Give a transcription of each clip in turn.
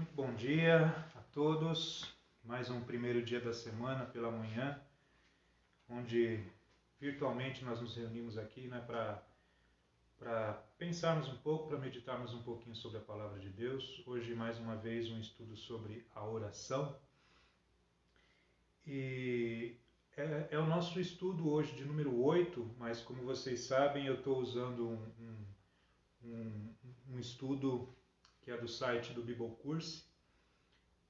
Muito bom dia a todos. Mais um primeiro dia da semana pela manhã, onde virtualmente nós nos reunimos aqui, para pensarmos um pouco, para meditarmos um pouquinho sobre a palavra de Deus. Hoje, mais uma vez, um estudo sobre a oração. E é o nosso estudo hoje de número 8, mas como vocês sabem, eu estou usando um estudo que é do site do Biblecourse,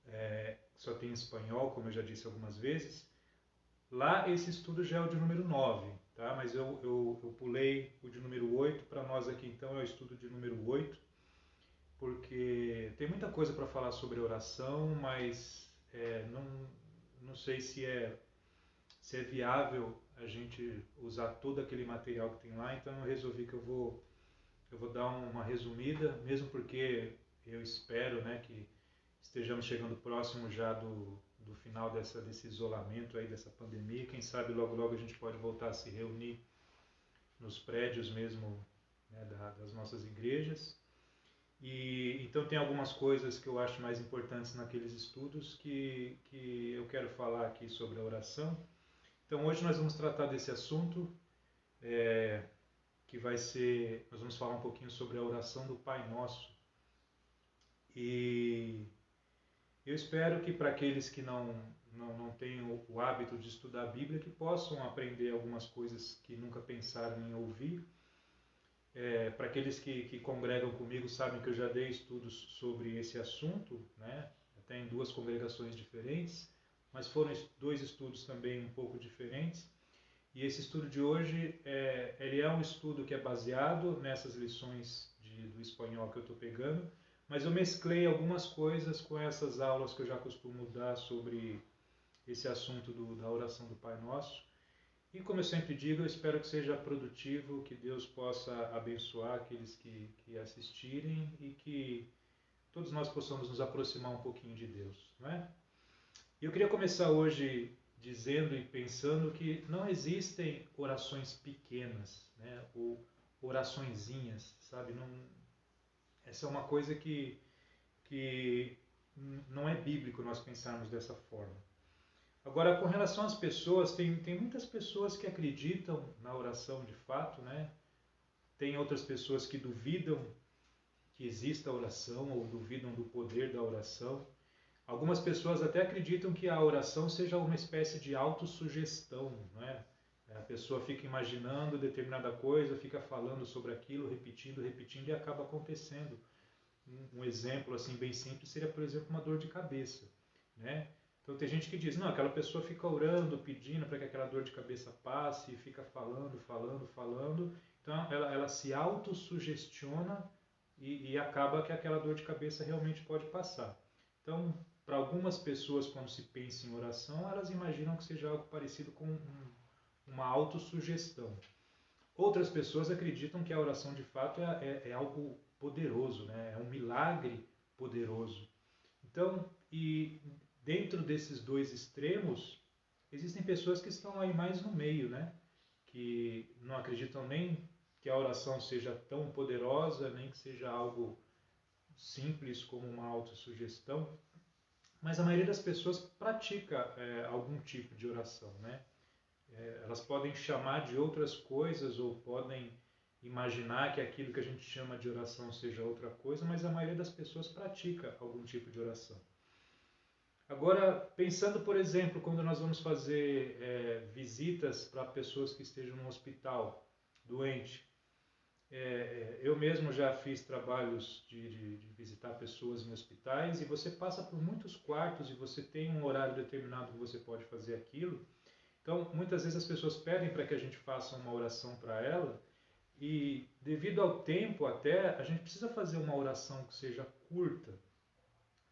que só tem em espanhol, como eu já disse algumas vezes. Lá esse estudo já é o de número 9, tá? Mas eu pulei o de número 8, para nós aqui então é o estudo de número 8, porque tem muita coisa para falar sobre oração, mas não sei se é viável a gente usar todo aquele material que tem lá, então eu resolvi que eu vou dar uma resumida, mesmo porque eu espero, né, que estejamos chegando próximo já do final desse isolamento aí, dessa pandemia. Quem sabe logo logo a gente pode voltar a se reunir nos prédios mesmo, né, das nossas igrejas. E então tem algumas coisas que eu acho mais importantes naqueles estudos que eu quero falar aqui sobre a oração. Então hoje nós vamos tratar desse assunto, que vai ser, nós vamos falar um pouquinho sobre a oração do Pai Nosso. E eu espero que para aqueles que não têm o hábito de estudar a Bíblia, que possam aprender algumas coisas que nunca pensaram em ouvir. Para aqueles que congregam comigo, sabem que eu já dei estudos sobre esse assunto, né? Até em duas congregações diferentes, mas foram dois estudos também um pouco diferentes. E esse estudo de hoje, ele é um estudo que é baseado nessas lições do espanhol que eu estou pegando, mas eu mesclei algumas coisas com essas aulas que eu já costumo dar sobre esse assunto da oração do Pai Nosso. E como eu sempre digo, eu espero que seja produtivo, que Deus possa abençoar aqueles que assistirem e que todos nós possamos nos aproximar um pouquinho de Deus, não é? E eu queria começar hoje dizendo e pensando que não existem orações pequenas, né, ou oraçõezinhas, sabe? Não, essa é uma coisa que não é bíblico nós pensarmos dessa forma. Agora, com relação às pessoas, tem muitas pessoas que acreditam na oração de fato, né? Tem outras pessoas que duvidam que exista oração ou duvidam do poder da oração. Algumas pessoas até acreditam que a oração seja uma espécie de autossugestão, não é? A pessoa fica imaginando determinada coisa, fica falando sobre aquilo, repetindo, repetindo e acaba acontecendo. Um exemplo assim bem simples seria, por exemplo, uma dor de cabeça, né? Então tem gente que diz, não, aquela pessoa fica orando, pedindo para que aquela dor de cabeça passe, e fica falando, falando, falando. Então ela se autossugestiona e acaba que aquela dor de cabeça realmente pode passar. Então, para algumas pessoas, quando se pensa em oração, elas imaginam que seja algo parecido com uma autossugestão. Outras pessoas acreditam que a oração de fato é algo poderoso, né? É um milagre poderoso. Então, e dentro desses dois extremos, existem pessoas que estão aí mais no meio, né? Que não acreditam nem que a oração seja tão poderosa, nem que seja algo simples como uma autossugestão, mas a maioria das pessoas pratica algum tipo de oração, né? Elas podem chamar de outras coisas ou podem imaginar que aquilo que a gente chama de oração seja outra coisa, mas a maioria das pessoas pratica algum tipo de oração. Agora, pensando, por exemplo, quando nós vamos fazer visitas para pessoas que estejam no hospital, doente. Eu mesmo já fiz trabalhos de visitar pessoas em hospitais e você passa por muitos quartos e você tem um horário determinado que você pode fazer aquilo. Então, muitas vezes as pessoas pedem para que a gente faça uma oração para ela e, devido ao tempo até, a gente precisa fazer uma oração que seja curta,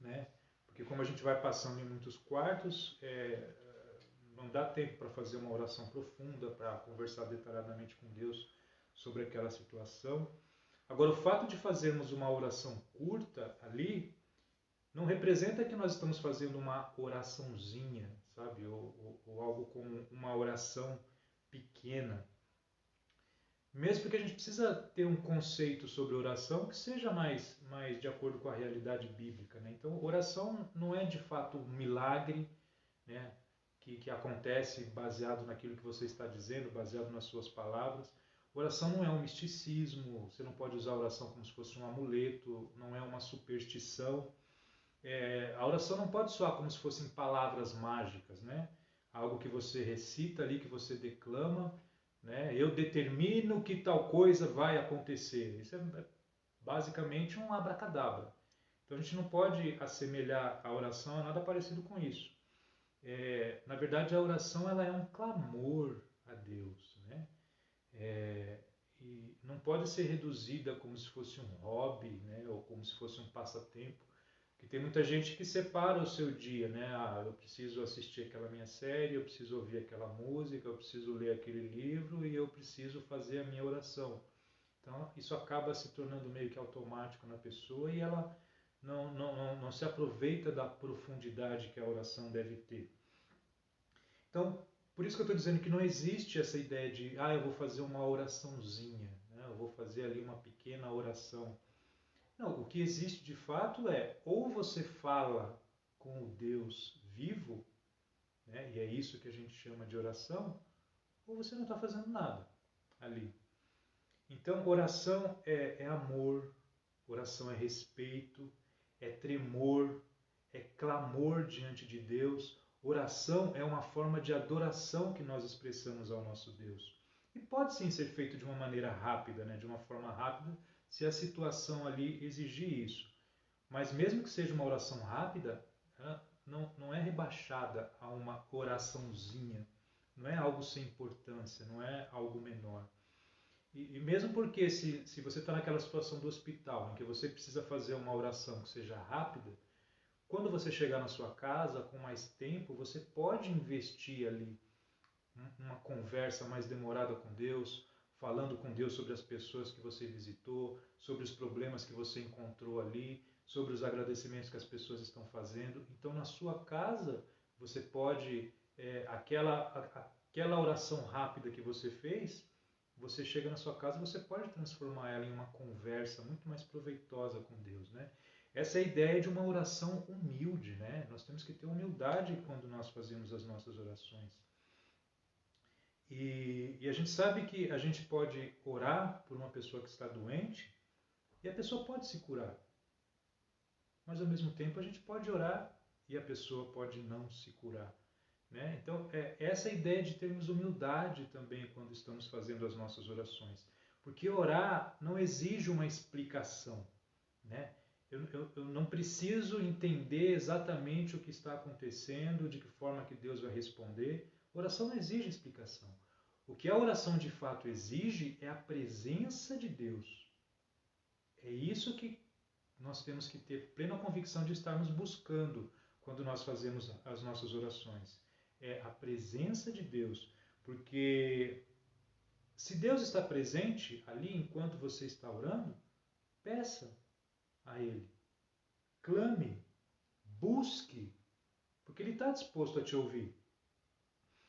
né? Porque como a gente vai passando em muitos quartos, não dá tempo para fazer uma oração profunda, para conversar detalhadamente com Deus sobre aquela situação. Agora, o fato de fazermos uma oração curta ali não representa que nós estamos fazendo uma oraçãozinha, sabe? Ou algo como uma oração pequena. Mesmo porque a gente precisa ter um conceito sobre oração que seja mais de acordo com a realidade bíblica, né? Então, oração não é de fato um milagre, né, que acontece baseado naquilo que você está dizendo, baseado nas suas palavras. Oração não é um misticismo, você não pode usar a oração como se fosse um amuleto, não é uma superstição. A oração não pode soar como se fossem palavras mágicas, né? Algo que você recita ali, que você declama, né? Eu determino que tal coisa vai acontecer. Isso é basicamente um abracadabra. Então a gente não pode assemelhar a oração a nada parecido com isso. Na verdade, a oração ela é um clamor a Deus, né? E não pode ser reduzida como se fosse um hobby, né? Ou como se fosse um passatempo. Porque tem muita gente que separa o seu dia, né? Ah, eu preciso assistir aquela minha série, eu preciso ouvir aquela música, eu preciso ler aquele livro e eu preciso fazer a minha oração. Então, isso acaba se tornando meio que automático na pessoa e ela não se aproveita da profundidade que a oração deve ter. Então, por isso que eu estou dizendo que não existe essa ideia de, eu vou fazer uma oraçãozinha, né? Eu vou fazer ali uma pequena oração. Não, o que existe de fato é, ou você fala com o Deus vivo, né? E é isso que a gente chama de oração, ou você não está fazendo nada ali. Então, oração é amor, oração é respeito, é tremor, é clamor diante de Deus. Oração é uma forma de adoração que nós expressamos ao nosso Deus. E pode sim ser feito de uma maneira rápida, né? De uma forma rápida, se a situação ali exigir isso. Mas mesmo que seja uma oração rápida, não é rebaixada a uma oraçãozinha. Não é algo sem importância, não é algo menor. E mesmo porque se você está naquela situação do hospital, em que você precisa fazer uma oração que seja rápida, quando você chegar na sua casa com mais tempo, você pode investir ali uma conversa mais demorada com Deus, falando com Deus sobre as pessoas que você visitou, sobre os problemas que você encontrou ali, sobre os agradecimentos que as pessoas estão fazendo. Então, na sua casa, você pode, aquela oração rápida que você fez, você chega na sua casa, você pode transformar ela em uma conversa muito mais proveitosa com Deus, né? Essa é a ideia de uma oração humilde, né? Nós temos que ter humildade quando nós fazemos as nossas orações. E a gente sabe que a gente pode orar por uma pessoa que está doente e a pessoa pode se curar. Mas ao mesmo tempo a gente pode orar e a pessoa pode não se curar. Né? Então, essa ideia de termos humildade também quando estamos fazendo as nossas orações. Porque orar não exige uma explicação. Né? Eu não preciso entender exatamente o que está acontecendo, de que forma que Deus vai responder. Oração não exige explicação. O que a oração de fato exige é a presença de Deus. É isso que nós temos que ter plena convicção de estarmos buscando quando nós fazemos as nossas orações. É a presença de Deus. Porque se Deus está presente ali enquanto você está orando, peça a Ele. Clame, busque, porque Ele está disposto a te ouvir.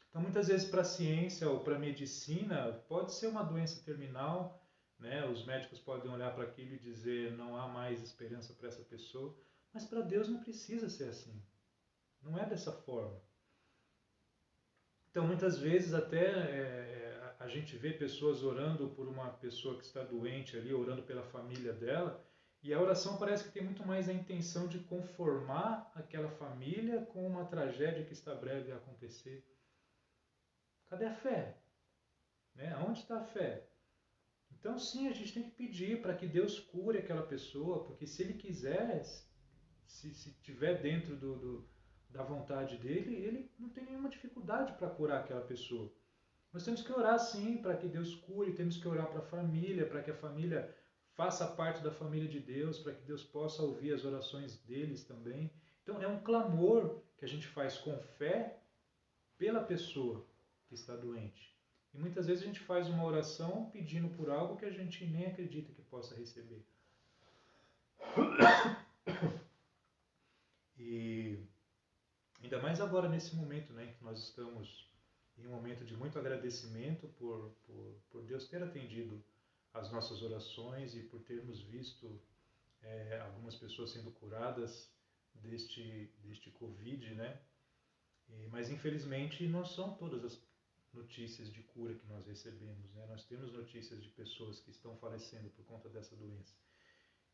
Então, muitas vezes, para a ciência ou para a medicina, pode ser uma doença terminal, né? Os médicos podem olhar para aquilo e dizer não há mais esperança para essa pessoa, mas para Deus não precisa ser assim. Não é dessa forma. Então, muitas vezes, até a gente vê pessoas orando por uma pessoa que está doente ali, orando pela família dela, e a oração parece que tem muito mais a intenção de conformar aquela família com uma tragédia que está breve a acontecer. Cadê a fé? Né? Onde está a fé? Então, sim, a gente tem que pedir para que Deus cure aquela pessoa, porque se Ele quiser, se tiver dentro da vontade dele, Ele não tem nenhuma dificuldade para curar aquela pessoa. Nós temos que orar, sim, para que Deus cure, temos que orar para a família, para que a família faça parte da família de Deus, para que Deus possa ouvir as orações deles também. Então, é um clamor que a gente faz com fé pela pessoa que está doente. E muitas vezes a gente faz uma oração pedindo por algo que a gente nem acredita que possa receber. E ainda mais agora nesse momento, né, em que nós estamos em um momento de muito agradecimento por Deus ter atendido as nossas orações e por termos visto algumas pessoas sendo curadas deste Covid, né? Mas infelizmente não são todas as notícias de cura que nós recebemos, né? Nós temos notícias de pessoas que estão falecendo por conta dessa doença.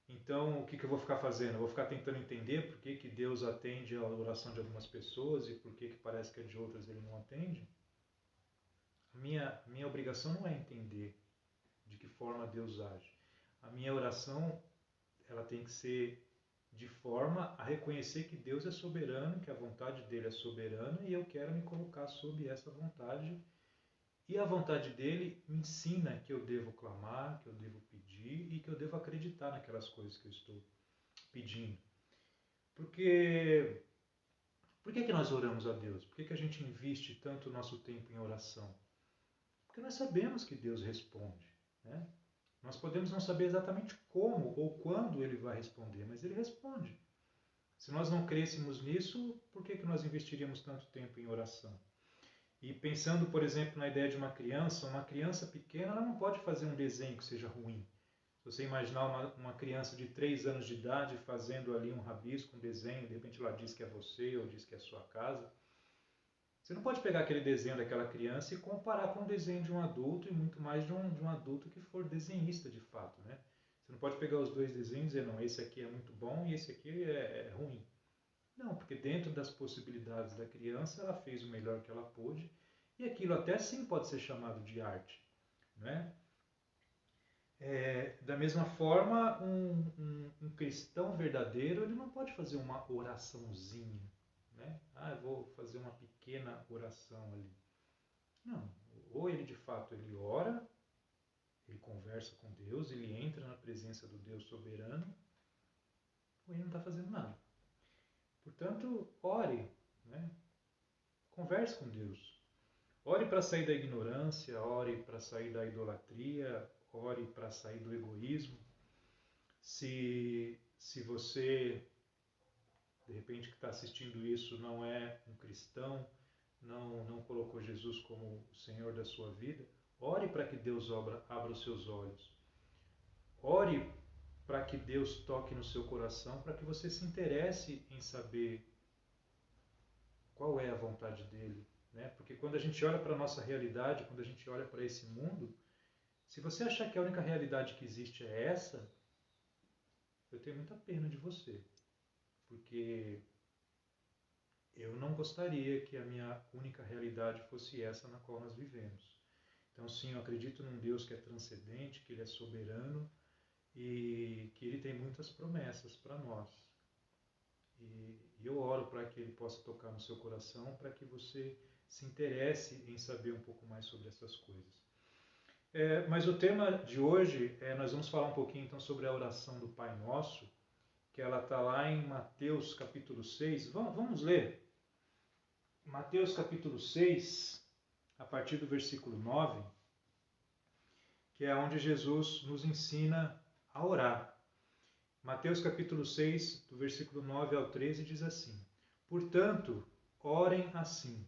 Então, o que eu vou ficar fazendo? Eu vou ficar tentando entender por que Deus atende a oração de algumas pessoas e por que parece que a de outras ele não atende? Minha obrigação não é entender de que forma Deus age. A minha oração, ela tem que ser de forma a reconhecer que Deus é soberano, que a vontade dele é soberana e eu quero me colocar sob essa vontade. E a vontade dele me ensina que eu devo clamar, que eu devo pedir e que eu devo acreditar naquelas coisas que eu estou pedindo. Porque por que nós oramos a Deus? Por que a gente investe tanto o nosso tempo em oração? Porque nós sabemos que Deus responde, né? Nós podemos não saber exatamente como ou quando ele vai responder, mas ele responde. Se nós não crêssemos nisso, por que nós investiríamos tanto tempo em oração? E pensando, por exemplo, na ideia de uma criança pequena ela não pode fazer um desenho que seja ruim. Se você imaginar uma criança de 3 anos de idade fazendo ali um rabisco, um desenho, de repente ela diz que é você ou diz que é a sua casa, você não pode pegar aquele desenho daquela criança e comparar com o desenho de um adulto e muito mais de um adulto que for desenhista de fato, né? Você não pode pegar os dois desenhos e dizer, não, esse aqui é muito bom e esse aqui é ruim. Não, porque dentro das possibilidades da criança ela fez o melhor que ela pôde e aquilo até sim pode ser chamado de arte, né? Da mesma forma, um cristão verdadeiro ele não pode fazer uma oraçãozinha, né? Eu vou fazer uma pequena oração ali. Não, ou ele de fato ele ora, ele conversa com Deus, ele entra na presença do Deus soberano, ou ele não está fazendo nada. Portanto, ore, né? Converse com Deus. Ore para sair da ignorância, ore para sair da idolatria, ore para sair do egoísmo. Se você, de repente, que está assistindo isso, não é um cristão, não colocou Jesus como o Senhor da sua vida, ore para que Deus abra os seus olhos. Ore para que Deus toque no seu coração, para que você se interesse em saber qual é a vontade dele. Né? Porque quando a gente olha para a nossa realidade, quando a gente olha para esse mundo, se você achar que a única realidade que existe é essa, eu tenho muita pena de você. Porque eu não gostaria que a minha única realidade fosse essa na qual nós vivemos. Então, sim, eu acredito num Deus que é transcendente, que ele é soberano e que ele tem muitas promessas para nós. E eu oro para que ele possa tocar no seu coração, para que você se interesse em saber um pouco mais sobre essas coisas. Mas o tema de hoje, nós vamos falar um pouquinho então sobre a oração do Pai Nosso, que ela está lá em Mateus capítulo 6. Vamos ler. Mateus capítulo 6, a partir do versículo 9, que é onde Jesus nos ensina a orar. Mateus capítulo 6, do versículo 9 ao 13, diz assim: Portanto, orem assim: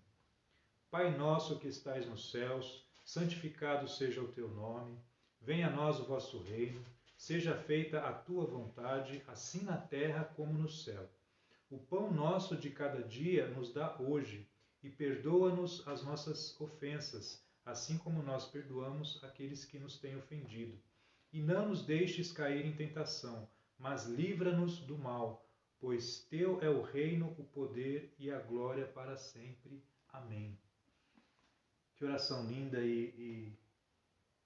Pai nosso que estais nos céus, santificado seja o teu nome, venha a nós o vosso reino, seja feita a tua vontade, assim na terra como no céu. O pão nosso de cada dia nos dá hoje, e perdoa-nos as nossas ofensas, assim como nós perdoamos aqueles que nos têm ofendido. E não nos deixes cair em tentação, mas livra-nos do mal, pois teu é o reino, o poder e a glória para sempre. Amém. Que oração linda e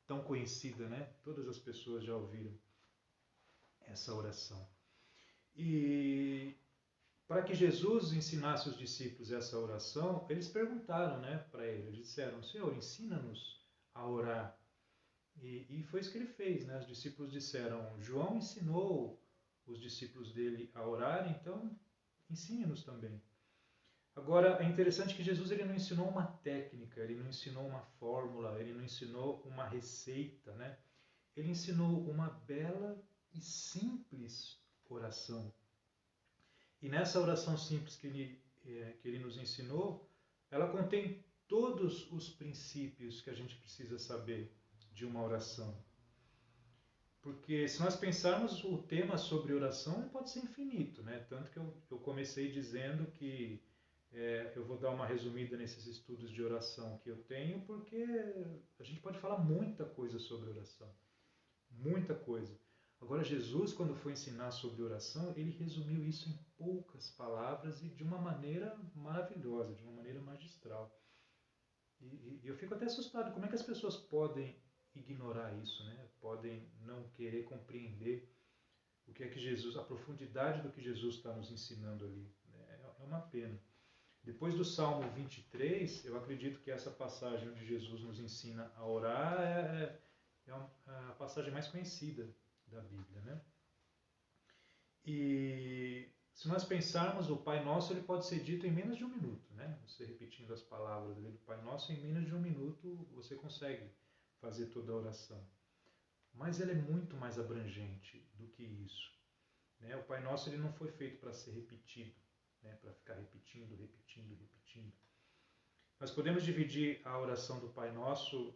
tão conhecida, né? Todas as pessoas já ouviram essa oração. E para que Jesus ensinasse os discípulos essa oração, eles perguntaram, né, para ele, eles disseram: Senhor, ensina-nos a orar. E foi isso que ele fez, né? Os discípulos disseram: João ensinou os discípulos dele a orar, então ensine-nos também. Agora, é interessante que Jesus ele não ensinou uma técnica, ele não ensinou uma fórmula, ele não ensinou uma receita, né? Ele ensinou uma bela e simples oração. E nessa oração simples que ele nos ensinou, ela contém todos os princípios que a gente precisa saber de uma oração. Porque se nós pensarmos o tema sobre oração, pode ser infinito, né? Tanto que eu comecei dizendo que eu vou dar uma resumida nesses estudos de oração que eu tenho, porque a gente pode falar muita coisa sobre oração. Muita coisa. Agora, Jesus, quando foi ensinar sobre oração, ele resumiu isso em poucas palavras e de uma maneira maravilhosa, de uma maneira magistral. E eu fico até assustado, como é que as pessoas podem ignorar isso, né? Podem não querer compreender o que é que Jesus, a profundidade do que Jesus está nos ensinando ali. É uma pena. Depois do Salmo 23, eu acredito que essa passagem onde Jesus nos ensina a orar é a passagem mais conhecida da Bíblia, né? E se nós pensarmos, o Pai Nosso ele pode ser dito em menos de um minuto, né? Você repetindo as palavras do Pai Nosso, em menos de um minuto você consegue fazer toda a oração. Mas ela é muito mais abrangente do que isso, né? O Pai Nosso ele não foi feito para ser repetido, né? Para ficar repetindo, repetindo, repetindo. Nós podemos dividir a oração do Pai Nosso,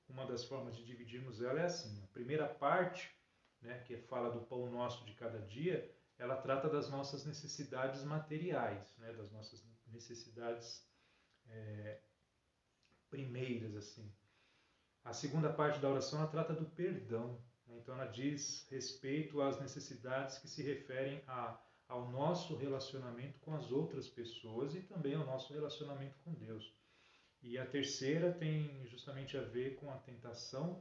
uma das formas de dividirmos ela é assim. A primeira parte, né, que fala do pão nosso de cada dia, ela trata das nossas necessidades materiais, né, das nossas necessidades primeiras, assim. A segunda parte da oração ela trata do perdão, né, então ela diz respeito às necessidades que se referem ao nosso relacionamento com as outras pessoas e também ao nosso relacionamento com Deus. E a terceira tem justamente a ver com a tentação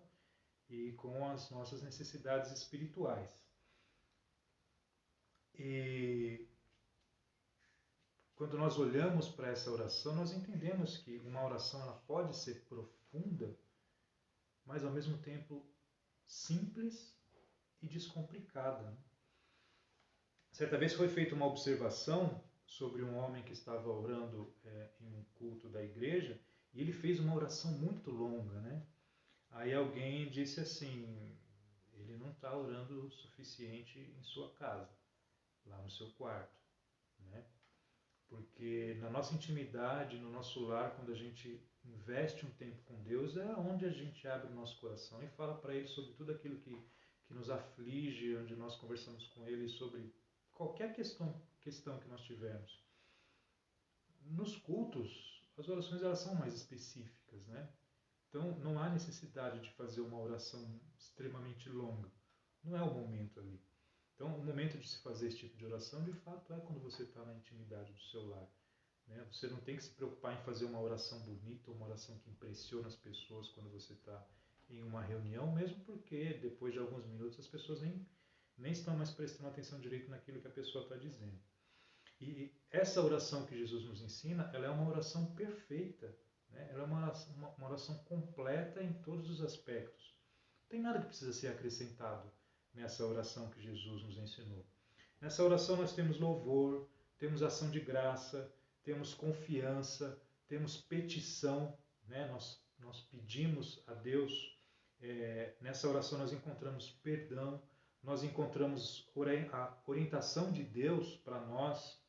e com as nossas necessidades espirituais. E quando nós olhamos para essa oração, nós entendemos que uma oração ela pode ser profunda, mas ao mesmo tempo simples e descomplicada. Certa vez foi feita uma observação sobre um homem que estava orando em um culto da igreja e ele fez uma oração muito longa, né? Aí alguém disse assim, ele não está orando o suficiente em sua casa, lá no seu quarto, né? Porque na nossa intimidade, no nosso lar, quando a gente investe um tempo com Deus, é onde a gente abre o nosso coração e fala para Ele sobre tudo aquilo que nos aflige, onde nós conversamos com Ele sobre qualquer questão que nós tivermos. Nos cultos, as orações elas são mais específicas, né? Então não há necessidade de fazer uma oração extremamente longa. Não é o momento ali. Então, o momento de se fazer esse tipo de oração, de fato, é quando você está na intimidade do seu lar. Né? Você não tem que se preocupar em fazer uma oração bonita, uma oração que impressiona as pessoas quando você está em uma reunião, mesmo porque depois de alguns minutos as pessoas nem estão mais prestando atenção direito naquilo que a pessoa está dizendo. E essa oração que Jesus nos ensina, ela é uma oração perfeita. Né? Ela é uma oração completa em todos os aspectos. Não tem nada que precisa ser acrescentado nessa oração que Jesus nos ensinou. Nessa oração nós temos louvor, temos ação de graça, temos confiança, temos petição, né? Nós pedimos a Deus. Nessa oração nós encontramos perdão, nós encontramos a orientação de Deus para nós.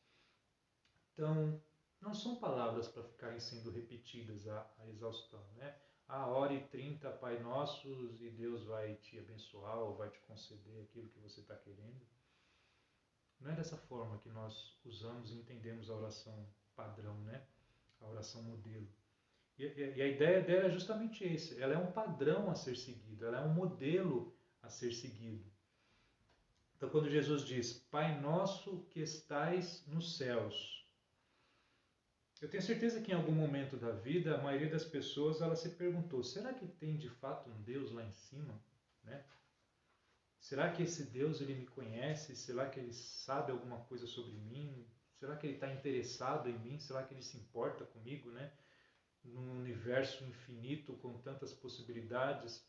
Então, não são palavras para ficarem sendo repetidas a exaustão, né? Ore 30 Pai Nossos e Deus vai te abençoar ou vai te conceder aquilo que você está querendo. Não é dessa forma que nós usamos e entendemos a oração padrão, né? A oração modelo. E a ideia dela é justamente esse. Ela é um padrão a ser seguido, ela é um modelo a ser seguido. Então, quando Jesus diz, Pai Nosso que estais nos céus, eu tenho certeza que em algum momento da vida, a maioria das pessoas ela se perguntou, será que tem de fato um Deus lá em cima? Né? Será que esse Deus ele me conhece? Será que ele sabe alguma coisa sobre mim? Será que ele está interessado em mim? Será que ele se importa comigo? Né? Num universo infinito com tantas possibilidades.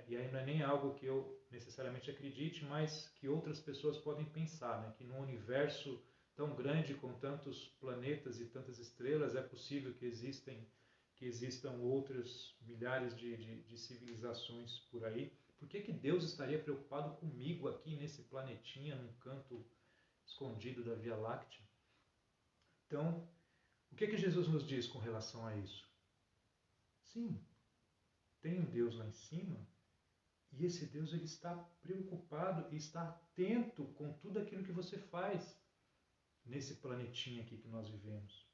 E aí não é nem algo que eu necessariamente acredite, mas que outras pessoas podem pensar, né? Que num universo tão grande, com tantos planetas e tantas estrelas, é possível que existam outras milhares de civilizações por aí. Por que Deus estaria preocupado comigo aqui nesse planetinha, num canto escondido da Via Láctea? Então, O que é que Jesus nos diz com relação a isso? Sim, tem um Deus lá em cima e esse Deus ele está preocupado e está atento com tudo aquilo que você faz nesse planetinha aqui que nós vivemos.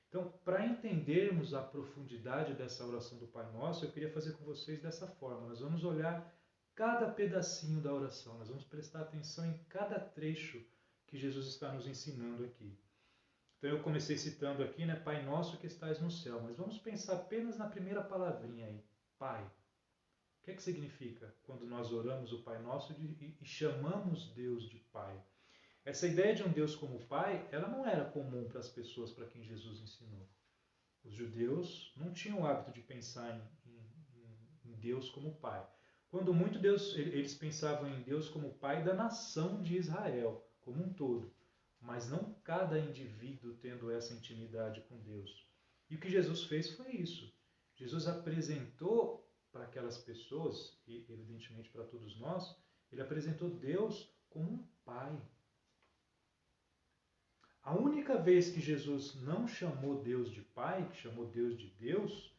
Então, para entendermos a profundidade dessa oração do Pai Nosso, eu queria fazer com vocês dessa forma. Nós vamos olhar cada pedacinho da oração, nós vamos prestar atenção em cada trecho que Jesus está nos ensinando aqui. Então eu comecei citando aqui, né, Pai Nosso que estais no céu, mas vamos pensar apenas na primeira palavrinha aí, Pai. O que é que significa quando nós oramos o Pai Nosso e chamamos Deus de Pai? Essa ideia de um Deus como Pai, ela não era comum para as pessoas para quem Jesus ensinou. Os judeus não tinham o hábito de pensar em Deus como Pai. Quando muito Deus, eles pensavam em Deus como Pai da nação de Israel, como um todo, mas não cada indivíduo tendo essa intimidade com Deus. E o que Jesus fez foi isso. Jesus apresentou para aquelas pessoas, e evidentemente para todos nós, ele apresentou Deus como um Pai. A única vez que Jesus não chamou Deus de Pai, que chamou Deus de Deus,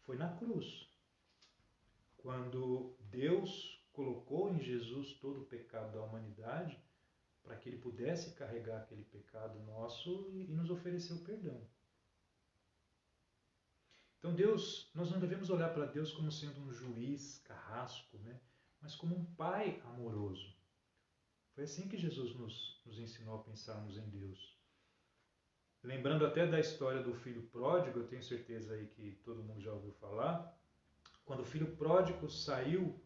foi na cruz. Quando Deus colocou em Jesus todo o pecado da humanidade, para que ele pudesse carregar aquele pecado nosso e nos oferecer o perdão. Então Deus, nós não devemos olhar para Deus como sendo um juiz carrasco, né? Mas como um Pai amoroso. Foi assim que Jesus nos ensinou a pensarmos em Deus. Lembrando até da história do filho pródigo, eu tenho certeza aí que todo mundo já ouviu falar, quando o filho pródigo saiu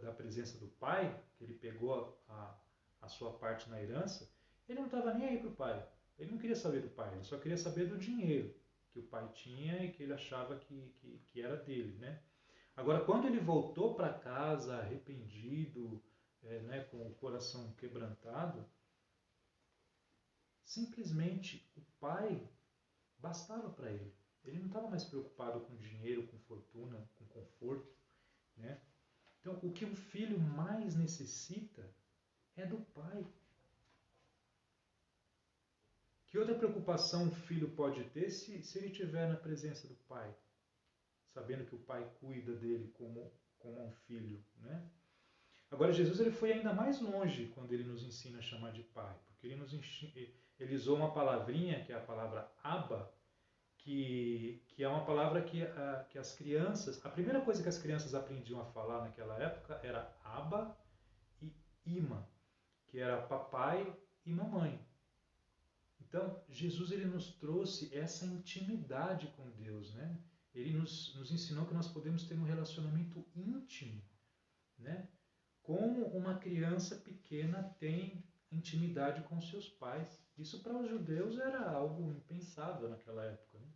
da presença do pai, que ele pegou a sua parte na herança, ele não estava nem aí para o pai, ele não queria saber do pai, ele só queria saber do dinheiro que o pai tinha e que ele achava que era dele, né? Agora, quando ele voltou para casa arrependido, né, com o coração quebrantado, simplesmente o pai bastava para ele. Ele não estava mais preocupado com dinheiro, com fortuna, com conforto, né? Então, o que um filho mais necessita é do pai. Que outra preocupação um filho pode ter se ele estiver na presença do pai? Sabendo que o pai cuida dele como um filho, né? Agora, Jesus ele foi ainda mais longe quando ele nos ensina a chamar de pai, porque ele usou uma palavrinha, que é a palavra Abba, que é uma palavra que as crianças, a primeira coisa que as crianças aprendiam a falar naquela época era Abba e Ima, que era papai e mamãe. Então, Jesus ele nos trouxe essa intimidade com Deus, né? Ele nos ensinou que nós podemos ter um relacionamento íntimo, né? Como uma criança pequena tem intimidade com seus pais. Isso para os judeus era algo impensável naquela época, né?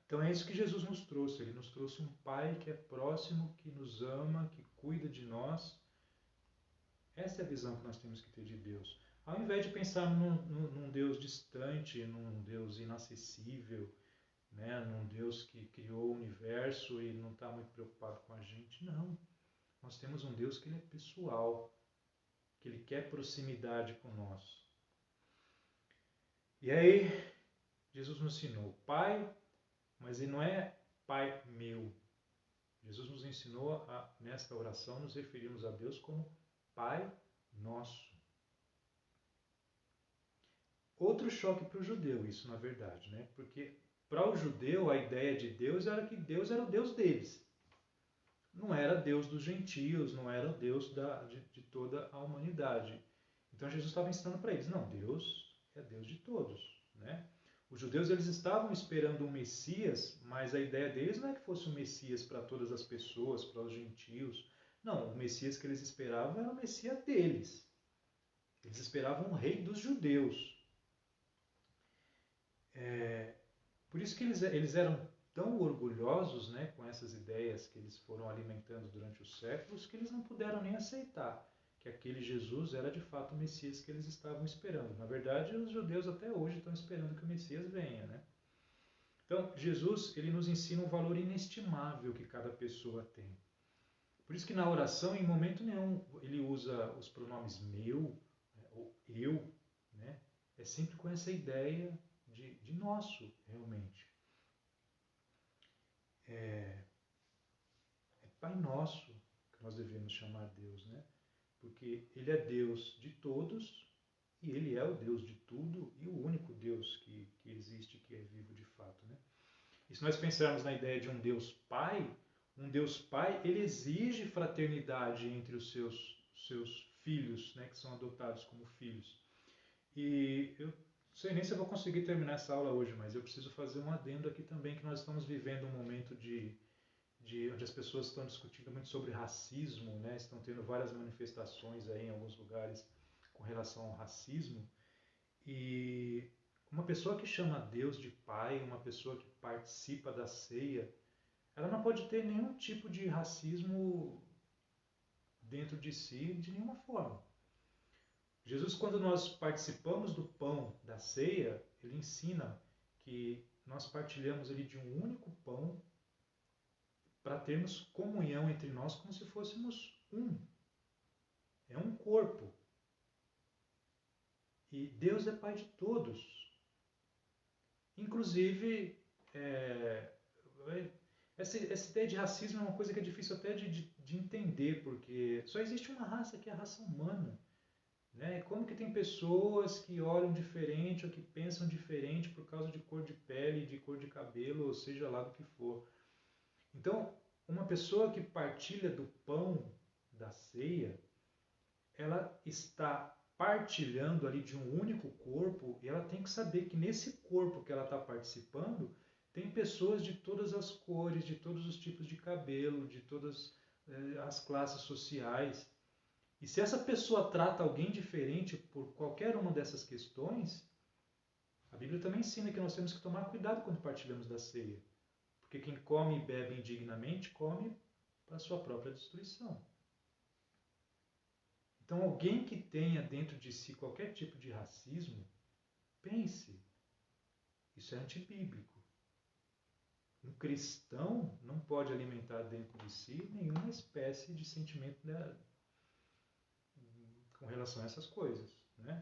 Então é isso que Jesus nos trouxe. Ele nos trouxe um pai que é próximo, que nos ama, que cuida de nós. Essa é a visão que nós temos que ter de Deus. Ao invés de pensar num Deus distante, num Deus inacessível, né, num Deus que criou o universo e não está muito preocupado com a gente, não. Nós temos um Deus que ele é pessoal, que ele quer proximidade com nós. E aí, Jesus nos ensinou, Pai, mas ele não é Pai meu. Jesus nos ensinou nesta oração, nos referirmos a Deus como Pai nosso. Outro choque para o judeu, isso na verdade, né? Porque para o judeu a ideia de Deus era que Deus era o Deus deles. Não era Deus dos gentios, não era o Deus de toda a humanidade. Então Jesus estava ensinando para eles, não, Deus é Deus de todos, né? Os judeus eles estavam esperando um Messias, mas a ideia deles não é que fosse um Messias para todas as pessoas, para os gentios. Não, o Messias que eles esperavam era o Messias deles. Eles esperavam um rei dos judeus. Por isso que eles eram tão orgulhosos, né, com essas ideias que eles foram alimentando durante os séculos, que eles não puderam nem aceitar que aquele Jesus era de fato o Messias que eles estavam esperando. Na verdade, os judeus até hoje estão esperando que o Messias venha, né? Então, Jesus ele nos ensina um valor inestimável que cada pessoa tem. Por isso que na oração, em momento nenhum, ele usa os pronomes meu, né, ou eu, né? É sempre com essa ideia de nosso, realmente. É Pai Nosso que nós devemos chamar Deus, né? Porque Ele é Deus de todos e Ele é o Deus de tudo e o único Deus que existe, que é vivo de fato, né? E se nós pensarmos na ideia de um Deus Pai, ele exige fraternidade entre os seus filhos, né, que são adotados como filhos. E eu não sei nem se eu vou conseguir terminar essa aula hoje, mas eu preciso fazer um adendo aqui também, que nós estamos vivendo um momento onde as pessoas estão discutindo muito sobre racismo, né? Estão tendo várias manifestações aí em alguns lugares com relação ao racismo. E uma pessoa que chama Deus de Pai, uma pessoa que participa da ceia, ela não pode ter nenhum tipo de racismo dentro de si, de nenhuma forma. Jesus, quando nós participamos do pão da ceia, ele ensina que nós partilhamos ali de um único pão para termos comunhão entre nós como se fôssemos um. É um corpo. E Deus é Pai de todos. Inclusive, essa ideia de racismo é uma coisa que é difícil até de entender, porque só existe uma raça que é a raça humana. Né? Como que tem pessoas que olham diferente ou que pensam diferente por causa de cor de pele, de cor de cabelo, ou seja lá do que for. Então, uma pessoa que partilha do pão da ceia, ela está partilhando ali de um único corpo e ela tem que saber que nesse corpo que ela está participando tem pessoas de todas as cores, de todos os tipos de cabelo, de todas as classes sociais. E se essa pessoa trata alguém diferente por qualquer uma dessas questões, a Bíblia também ensina que nós temos que tomar cuidado quando partilhamos da ceia. Porque quem come e bebe indignamente, come para a sua própria destruição. Então, alguém que tenha dentro de si qualquer tipo de racismo, pense, isso é antibíblico. Um cristão não pode alimentar dentro de si nenhuma espécie de sentimento com relação a essas coisas, né?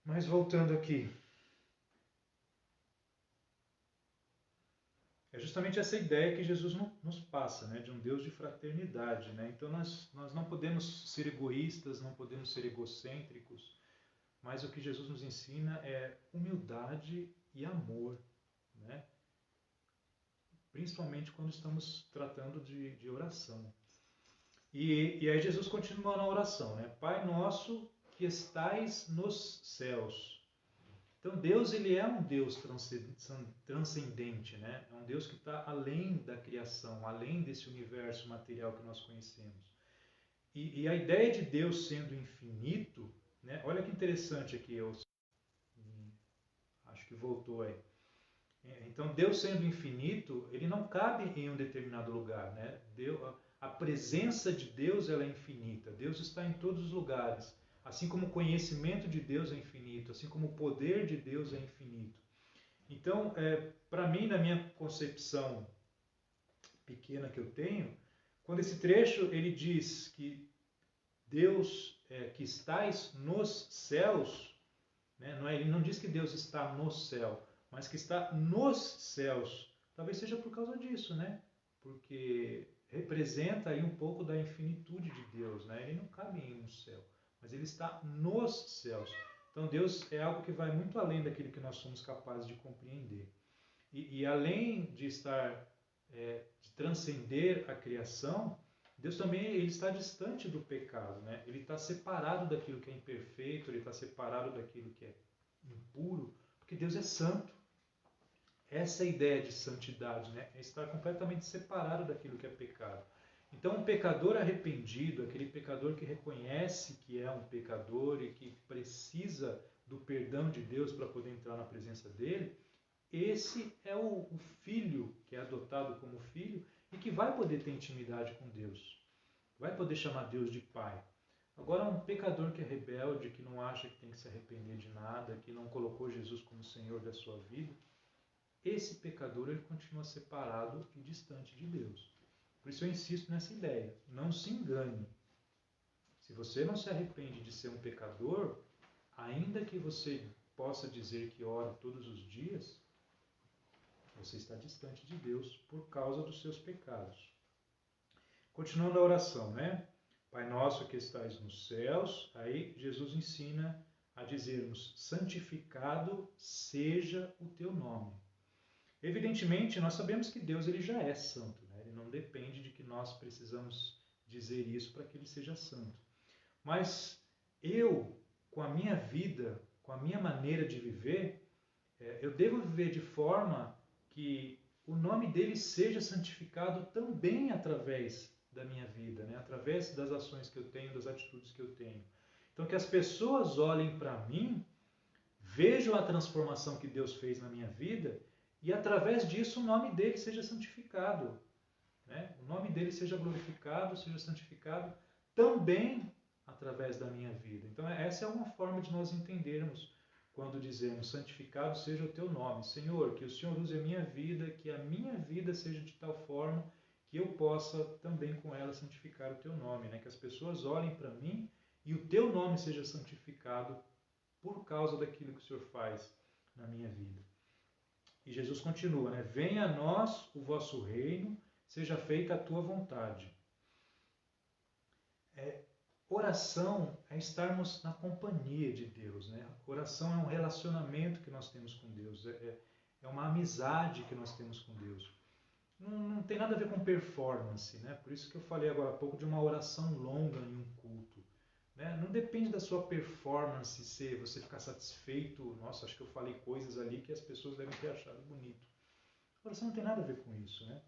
Mas voltando aqui, é justamente essa ideia que Jesus nos passa, né, de um Deus de fraternidade. Né? Então nós não podemos ser egoístas, não podemos ser egocêntricos, mas o que Jesus nos ensina é humildade e amor, né? Principalmente quando estamos tratando de oração. E aí Jesus continua na oração, né? Pai nosso que estais nos céus. Então Deus, ele é um Deus transcendente, né? É um Deus que está além da criação, além desse universo material que nós conhecemos. E a ideia de Deus sendo infinito, né? Olha que interessante aqui, acho que voltou aí. Então Deus sendo infinito, ele não cabe em um determinado lugar, né? A presença de Deus, ela é infinita. Deus está em todos os lugares. Assim como o conhecimento de Deus é infinito, assim como o poder de Deus é infinito. Então, para mim, na minha concepção pequena que eu tenho, quando esse trecho ele diz que Deus, que estais nos céus, né, ele não diz que Deus está no céu, mas que está nos céus. Talvez seja por causa disso, né? Porque representa aí um pouco da infinitude de Deus, né? Ele não cabe em um céu, mas ele está nos céus. Então Deus é algo que vai muito além daquilo que nós somos capazes de compreender. E além de estar, de transcender a criação, Deus também ele está distante do pecado, né? Ele está separado daquilo que é imperfeito, ele está separado daquilo que é impuro, porque Deus é santo. Essa é a ideia de santidade, né? É estar completamente separado daquilo que é pecado. Então, um pecador arrependido, aquele pecador que reconhece que é um pecador e que precisa do perdão de Deus para poder entrar na presença dele, esse é o filho que é adotado como filho e que vai poder ter intimidade com Deus. Vai poder chamar Deus de Pai. Agora, um pecador que é rebelde, que não acha que tem que se arrepender de nada, que não colocou Jesus como Senhor da sua vida, esse pecador ele continua separado e distante de Deus. Por isso eu insisto nessa ideia. Não se engane. Se você não se arrepende de ser um pecador, ainda que você possa dizer que ora todos os dias, você está distante de Deus por causa dos seus pecados. Continuando a oração, né? Pai nosso que estais nos céus, aí Jesus ensina a dizermos, santificado seja o teu nome. Evidentemente, nós sabemos que Deus ele já é santo, né? Ele não depende de que nós precisamos dizer isso para que ele seja santo. Mas eu, com a minha vida, com a minha maneira de viver, eu devo viver de forma que o nome dele seja santificado também através da minha vida, né? Através das ações que eu tenho, das atitudes que eu tenho. Então, que as pessoas olhem para mim, vejam a transformação que Deus fez na minha vida e, através disso, o nome dele seja santificado. Né? O nome dele seja glorificado, seja santificado também através da minha vida. Então, essa é uma forma de nós entendermos quando dizemos, santificado seja o teu nome. Senhor, que o Senhor use a minha vida, que a minha vida seja de tal forma que eu possa também com ela santificar o teu nome. Né? Que as pessoas olhem para mim e o teu nome seja santificado por causa daquilo que o Senhor faz na minha vida. E Jesus continua, né? Venha a nós o vosso reino, seja feita a tua vontade. Oração é estarmos na companhia de Deus, né? Oração é um relacionamento que nós temos com Deus, é uma amizade que nós temos com Deus. Não tem nada a ver com performance, né? Por isso que eu falei agora há pouco de uma oração longa em um culto. Né? Não depende da sua performance, se você ficar satisfeito, nossa, acho que eu falei coisas ali que as pessoas devem ter achado bonito. A oração não tem nada a ver com isso, né?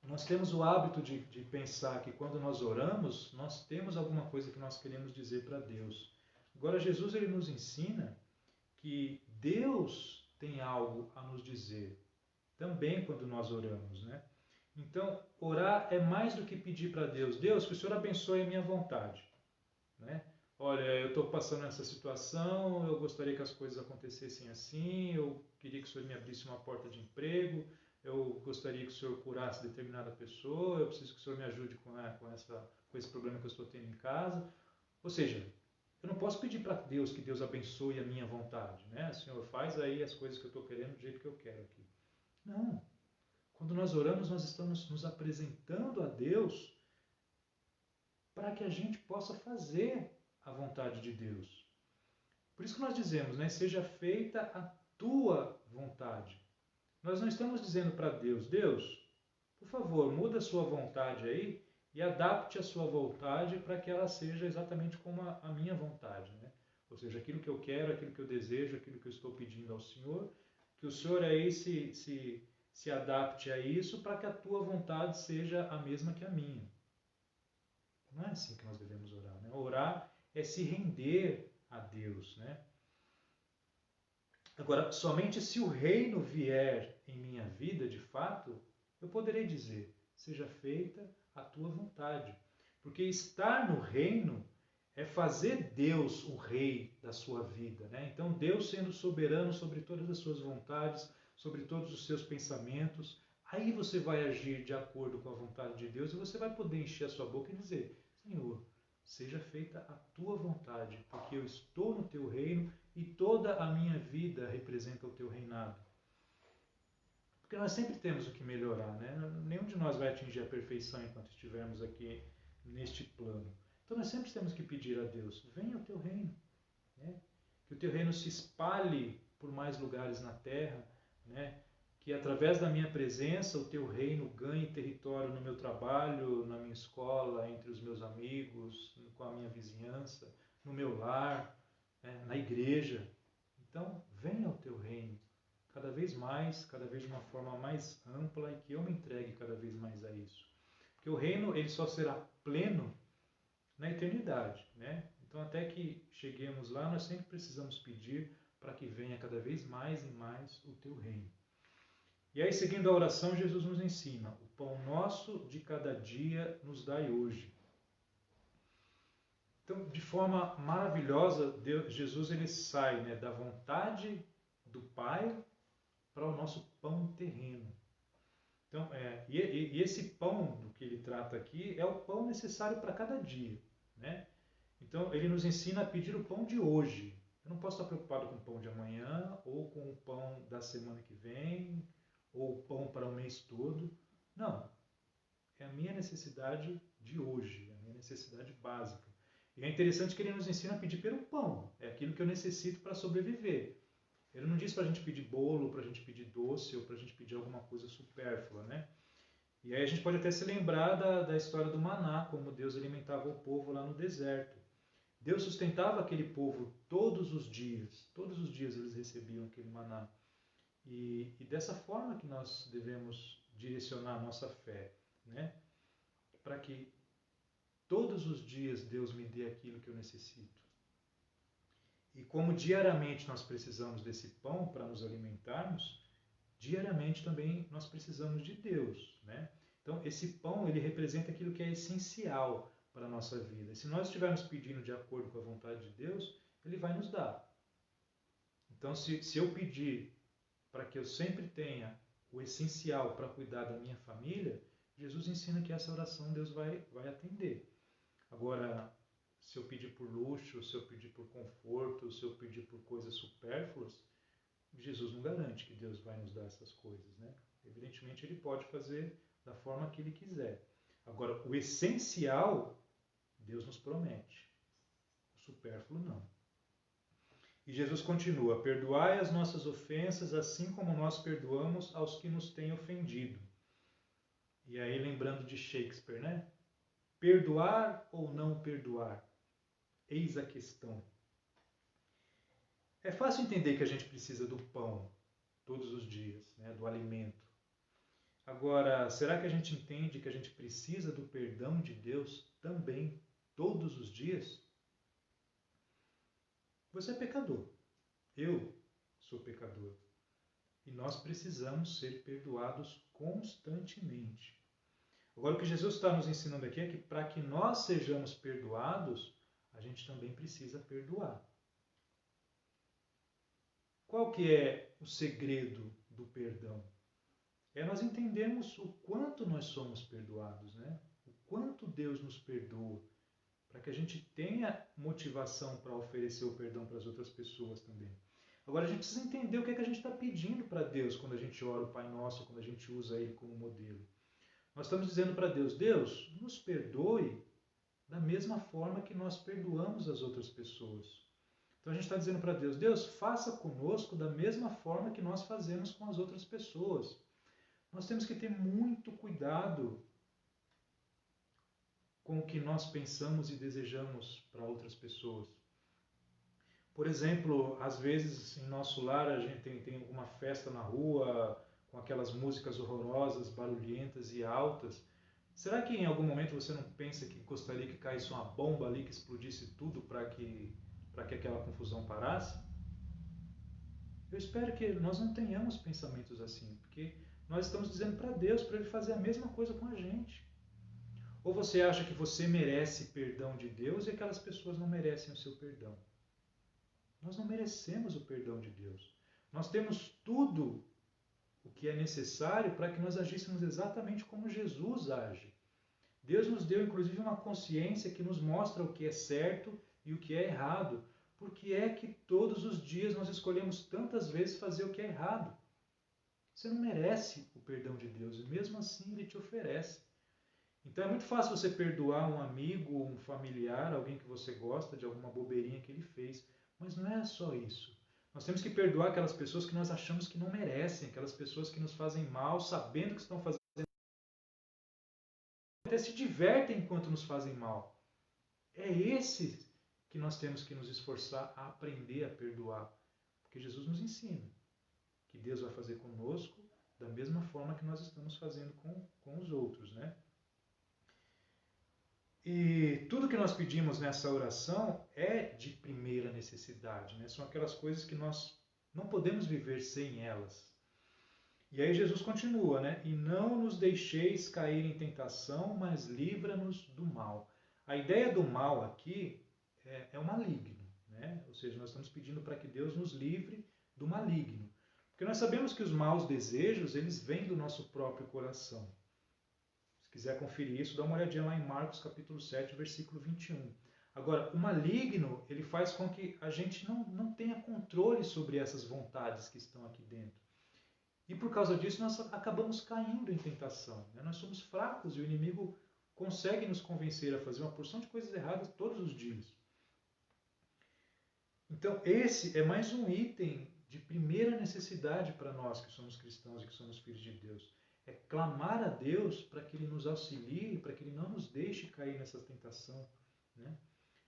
Nós temos o hábito de pensar que quando nós oramos, nós temos alguma coisa que nós queremos dizer para Deus. Agora, Jesus ele nos ensina que Deus tem algo a nos dizer também quando nós oramos, né? Então, orar é mais do que pedir para Deus, Deus, que o Senhor abençoe a minha vontade. Né? Olha, eu estou passando essa situação, eu gostaria que as coisas acontecessem assim, eu queria que o Senhor me abrisse uma porta de emprego, eu gostaria que o Senhor curasse determinada pessoa, eu preciso que o Senhor me ajude com esse problema que eu estou tendo em casa. Ou seja, eu não posso pedir para Deus que Deus abençoe a minha vontade. Né? Senhor, faz aí as coisas que eu estou querendo do jeito que eu quero aqui. Não. Quando nós oramos, nós estamos nos apresentando a Deus para que a gente possa fazer a vontade de Deus. Por isso que nós dizemos, né, seja feita a tua vontade. Nós não estamos dizendo para Deus, Deus, por favor, muda a sua vontade aí e adapte a sua vontade para que ela seja exatamente como a minha vontade. Né? Ou seja, aquilo que eu quero, aquilo que eu desejo, aquilo que eu estou pedindo ao Senhor, que o Senhor aí se adapte a isso para que a tua vontade seja a mesma que a minha. Não é assim que nós devemos orar. Né? Orar é se render a Deus. Né? Agora, somente se o reino vier em minha vida, de fato, eu poderei dizer, seja feita a tua vontade. Porque estar no reino é fazer Deus o rei da sua vida. Né? Então, Deus sendo soberano sobre todas as suas vontades, sobre todos os seus pensamentos, aí você vai agir de acordo com a vontade de Deus e você vai poder encher a sua boca e dizer, Senhor, seja feita a tua vontade, porque eu estou no teu reino e toda a minha vida representa o teu reinado. Porque nós sempre temos o que melhorar, né? Nenhum de nós vai atingir a perfeição enquanto estivermos aqui neste plano. Então nós sempre temos que pedir a Deus, venha o teu reino. Né? Que o teu reino se espalhe por mais lugares na terra, né? Que através da minha presença o teu reino ganhe território no meu trabalho, na minha escola, entre os meus amigos, com a minha vizinhança, no meu lar, né? Na igreja. Então, venha o teu reino, cada vez mais, cada vez de uma forma mais ampla e que eu me entregue cada vez mais a isso. Porque o reino ele só será pleno na eternidade, né? Então, até que cheguemos lá, nós sempre precisamos pedir para que venha cada vez mais e mais o teu reino. E aí, seguindo a oração, Jesus nos ensina, o pão nosso de cada dia nos dai hoje. Então, de forma maravilhosa, Jesus ele sai, né, da vontade do Pai para o nosso pão terreno. Então, e esse pão do que ele trata aqui é o pão necessário para cada dia. Né? Então, ele nos ensina a pedir o pão de hoje. Eu não posso estar preocupado com o pão de amanhã, ou com o pão da semana que vem, ou o pão para o mês todo. Não. É a minha necessidade de hoje, a minha necessidade básica. E é interessante que ele nos ensina a pedir pelo pão. É aquilo que eu necessito para sobreviver. Ele não diz para a gente pedir bolo, para a gente pedir doce ou para a gente pedir alguma coisa supérflua, né? E aí a gente pode até se lembrar da história do maná, como Deus alimentava o povo lá no deserto. Deus sustentava aquele povo todos os dias eles recebiam aquele maná. E dessa forma que nós devemos direcionar a nossa fé, né? Para que todos os dias Deus me dê aquilo que eu necessito. E como diariamente nós precisamos desse pão para nos alimentarmos, diariamente também nós precisamos de Deus, né? Então, esse pão, ele representa aquilo que é essencial para a nossa vida. E se nós estivermos pedindo de acordo com a vontade de Deus, ele vai nos dar. Então, se eu pedir para que eu sempre tenha o essencial para cuidar da minha família, Jesus ensina que essa oração Deus vai atender. Agora, se eu pedir por luxo, se eu pedir por conforto, se eu pedir por coisas supérfluas, Jesus não garante que Deus vai nos dar essas coisas, né? Evidentemente, ele pode fazer da forma que ele quiser. Agora, o essencial, Deus nos promete. O supérfluo, não. E Jesus continua: perdoai as nossas ofensas, assim como nós perdoamos aos que nos têm ofendido. E aí, lembrando de Shakespeare, né? Perdoar ou não perdoar? Eis a questão. É fácil entender que a gente precisa do pão todos os dias, né? Do alimento. Agora, será que a gente entende que a gente precisa do perdão de Deus também todos os dias? Você é pecador. Eu sou pecador. E nós precisamos ser perdoados constantemente. Agora, o que Jesus está nos ensinando aqui é que para que nós sejamos perdoados, a gente também precisa perdoar. Qual que é o segredo do perdão? É nós entendermos o quanto nós somos perdoados, né? O quanto Deus nos perdoa, para que a gente tenha motivação para oferecer o perdão para as outras pessoas também. Agora, a gente precisa entender o que é que a gente está pedindo para Deus quando a gente ora o Pai Nosso, quando a gente usa Ele como modelo. Nós estamos dizendo para Deus: Deus, nos perdoe da mesma forma que nós perdoamos as outras pessoas. Então a gente está dizendo para Deus: Deus, faça conosco da mesma forma que nós fazemos com as outras pessoas. Nós temos que ter muito cuidado com o que nós pensamos e desejamos para outras pessoas. Por exemplo, às vezes em nosso lar a gente tem alguma festa na rua com aquelas músicas horrorosas, barulhentas e altas. Será que em algum momento você não pensa que gostaria que caísse uma bomba ali, que explodisse tudo para que aquela confusão parasse? Eu espero que nós não tenhamos pensamentos assim, porque nós estamos dizendo para Deus, para Ele fazer a mesma coisa com a gente. Ou você acha que você merece perdão de Deus e aquelas pessoas não merecem o seu perdão? Nós não merecemos o perdão de Deus. Nós temos tudo o que é necessário para que nós agíssemos exatamente como Jesus age. Deus nos deu inclusive uma consciência que nos mostra o que é certo e o que é errado. Por que é que todos os dias nós escolhemos tantas vezes fazer o que é errado? Você não merece o perdão de Deus e mesmo assim Ele te oferece. Então é muito fácil você perdoar um amigo, um familiar, alguém que você gosta de alguma bobeirinha que ele fez. Mas não é só isso. Nós temos que perdoar aquelas pessoas que nós achamos que não merecem, aquelas pessoas que nos fazem mal, sabendo que estão fazendo, até se divertem enquanto nos fazem mal. É esse que nós temos que nos esforçar a aprender a perdoar. Porque Jesus nos ensina que Deus vai fazer conosco da mesma forma que nós estamos fazendo com os outros, né? E tudo que nós pedimos nessa oração é de primeira necessidade, né? São aquelas coisas que nós não podemos viver sem elas. E aí Jesus continua, né? E não nos deixeis cair em tentação, mas livra-nos do mal. A ideia do mal aqui é o maligno, né? Ou seja, nós estamos pedindo para que Deus nos livre do maligno. Porque nós sabemos que os maus desejos, eles vêm do nosso próprio coração. Se quiser conferir isso, dá uma olhadinha lá em Marcos capítulo 7, versículo 21. Agora, o maligno, ele faz com que a gente não tenha controle sobre essas vontades que estão aqui dentro. E por causa disso, nós acabamos caindo em tentação. Né? Nós somos fracos e o inimigo consegue nos convencer a fazer uma porção de coisas erradas todos os dias. Então, esse é mais um item de primeira necessidade para nós que somos cristãos e que somos filhos de Deus. É clamar a Deus para que Ele nos auxilie, para que Ele não nos deixe cair nessa tentação. Né?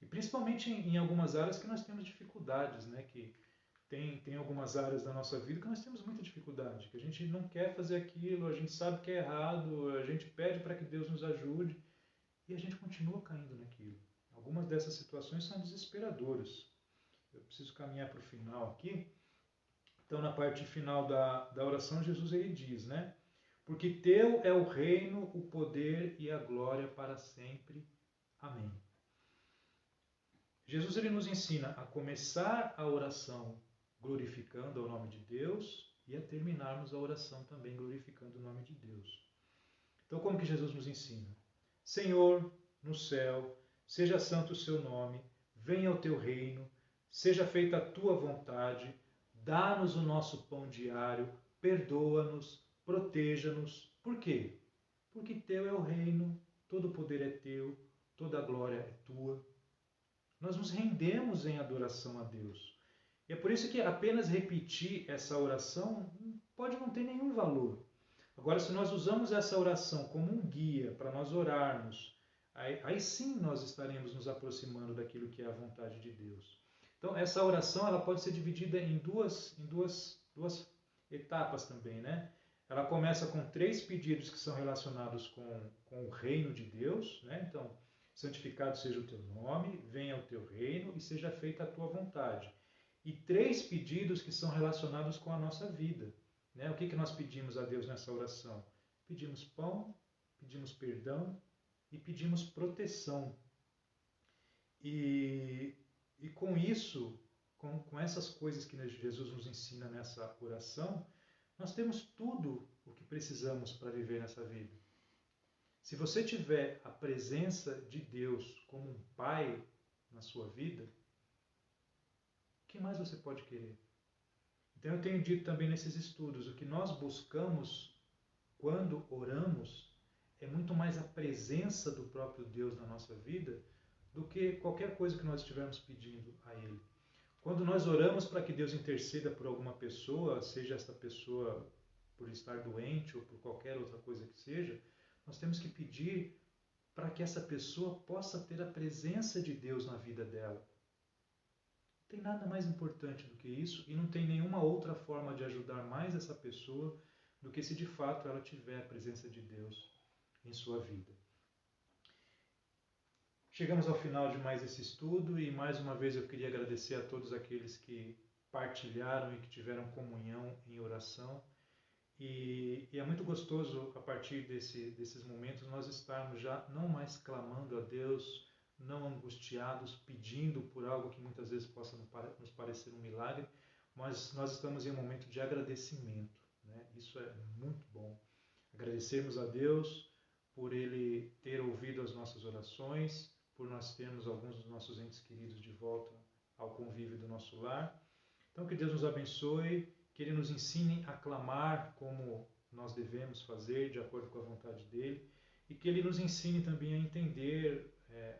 E principalmente em algumas áreas que nós temos dificuldades, né? Que tem algumas áreas da nossa vida que nós temos muita dificuldade, que a gente não quer fazer aquilo, a gente sabe que é errado, a gente pede para que Deus nos ajude e a gente continua caindo naquilo. Algumas dessas situações são desesperadoras. Eu preciso caminhar para o final aqui. Então, na parte final da oração, Jesus ele diz, né? Porque teu é o reino, o poder e a glória para sempre. Amém. Jesus ele nos ensina a começar a oração glorificando o nome de Deus e a terminarmos a oração também glorificando o nome de Deus. Então, como que Jesus nos ensina? Senhor, no céu, seja santo o seu nome, venha o teu reino, seja feita a tua vontade, dá-nos o nosso pão diário, perdoa-nos, proteja-nos. Por quê? Porque teu é o reino, todo o poder é teu, toda a glória é tua. Nós nos rendemos em adoração a Deus. E é por isso que apenas repetir essa oração pode não ter nenhum valor. Agora, se nós usamos essa oração como um guia para nós orarmos, aí sim nós estaremos nos aproximando daquilo que é a vontade de Deus. Então, essa oração ela pode ser dividida em duas etapas também, né? Ela começa com 3 pedidos que são relacionados com o reino de Deus, né? Então, santificado seja o teu nome, venha o teu reino e seja feita a tua vontade. E 3 pedidos que são relacionados com a nossa vida. Né? O que nós pedimos a Deus nessa oração? Pedimos pão, pedimos perdão e pedimos proteção. E com isso, com essas coisas que Jesus nos ensina nessa oração, nós temos tudo o que precisamos para viver nessa vida. Se você tiver a presença de Deus como um pai na sua vida, o que mais você pode querer? Então eu tenho dito também nesses estudos, o que nós buscamos quando oramos é muito mais a presença do próprio Deus na nossa vida do que qualquer coisa que nós estivermos pedindo a Ele. Quando nós oramos para que Deus interceda por alguma pessoa, seja essa pessoa por estar doente ou por qualquer outra coisa que seja, nós temos que pedir para que essa pessoa possa ter a presença de Deus na vida dela. Não tem nada mais importante do que isso e não tem nenhuma outra forma de ajudar mais essa pessoa do que se de fato ela tiver a presença de Deus em sua vida. Chegamos ao final de mais esse estudo e mais uma vez eu queria agradecer a todos aqueles que partilharam e que tiveram comunhão em oração. E é muito gostoso, a partir desses momentos, nós estarmos já não mais clamando a Deus, não angustiados, pedindo por algo que muitas vezes possa nos parecer um milagre, mas nós estamos em um momento de agradecimento. Né? Isso é muito bom. Agradecermos a Deus por Ele ter ouvido as nossas orações, por nós termos alguns dos nossos entes queridos de volta ao convívio do nosso lar. Então, que Deus nos abençoe, que Ele nos ensine a clamar como nós devemos fazer, de acordo com a vontade dEle, e que Ele nos ensine também a entender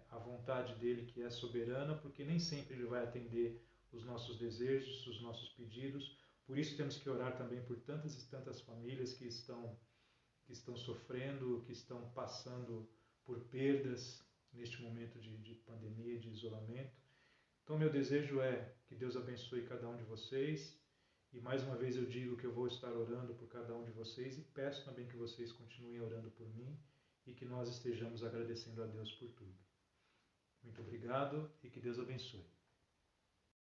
a vontade dEle, que é soberana, porque nem sempre Ele vai atender os nossos desejos, os nossos pedidos. Por isso temos que orar também por tantas e tantas famílias que estão sofrendo, que estão passando por perdas neste momento de pandemia, de isolamento. Então, meu desejo é que Deus abençoe cada um de vocês. E mais uma vez eu digo que eu vou estar orando por cada um de vocês e peço também que vocês continuem orando por mim e que nós estejamos agradecendo a Deus por tudo. Muito obrigado e que Deus abençoe.